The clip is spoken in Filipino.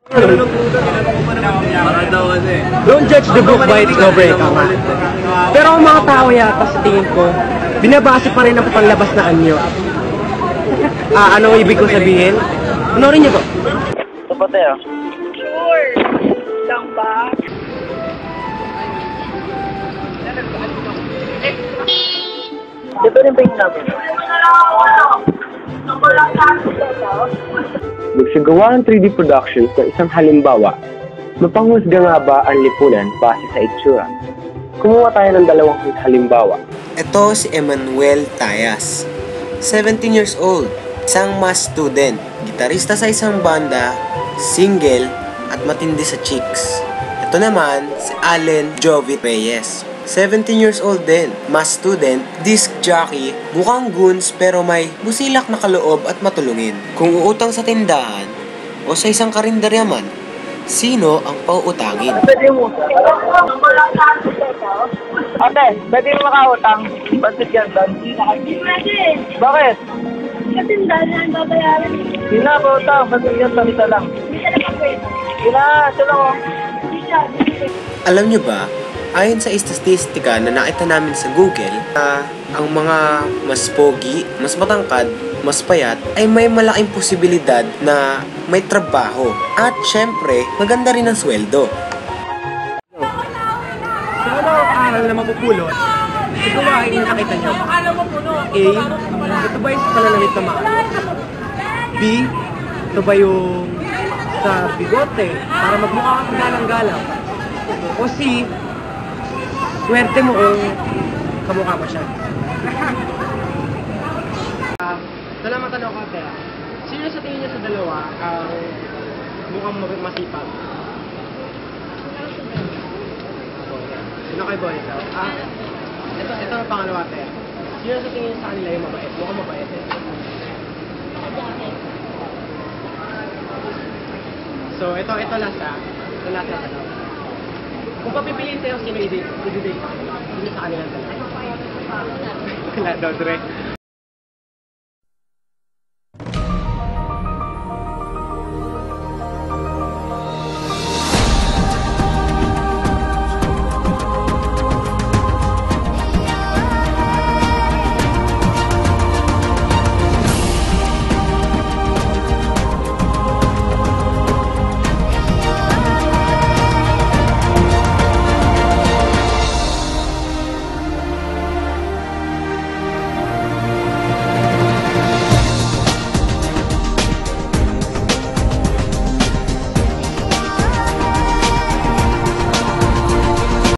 Para daw kasi. Don't judge the book by its cover, tama. Pero ang mga tao yata sa tingin ko, binabase pa rin ang panlabas na anyo. Anong ibig ko sabihin? Panorin niyo to. Ito pa tayo. Sure. Lang ba? Ito rin pa yung namin. Magsagawa ng 3D productions ng isang halimbawa, mapanghusga nga ba ang lipunan base sa itsura? Kumuha tayo ng dalawang halimbawa. Ito si Emmanuel Tayas, 17 years old, isang math student, gitarista sa isang banda, single, at matindi sa chicks. Ito naman si Allen Jovi Reyes, 17 years old din, math student, disc jockey, mukhang goons pero may busilak na kaloob at matulungin. Kung uutang sa tindahan o sa isang karinderya man, sino ang pauutangin? Pwede mo. Ate, pwede mo makautang. Bansit yan, Dan. Pwede. Bakit? Kasi dahil na ang babayaran. Hindi na ba utang? Bansit yan, isa lang. Hindi ka naman pwede. Hindi na, ito lang oh. Hindi siya. Alam nyo ba, ayon sa istatistika na nakita namin sa Google, ang mga mas pogi, mas matangkad, mas payat, ay may malaking posibilidad na may trabaho. At syempre, maganda rin ang sweldo. Siguro ang aral na mapupulot, siguro ay nakita nyo. A, ito ba yung pananamit na maano? B, ito ba yung sa bigote para magmukha kang galang-galang? O C, swerte mo kung kamukha pa siya. Salamat tanong ko, Ate. Sino sa tingin niya sa dalawa ang mukhang masipag? Sino kay Boy? Ito ang pangalawa, Ate. Sino sa tingin niya sa kanila yung mabait? Mukhang mabait eh. So, ito last ha. Ito last na tanong. Kung papipiliin sa'yo, sino i-date ka? Sino sa kanila talaga? Wala daw, Dre.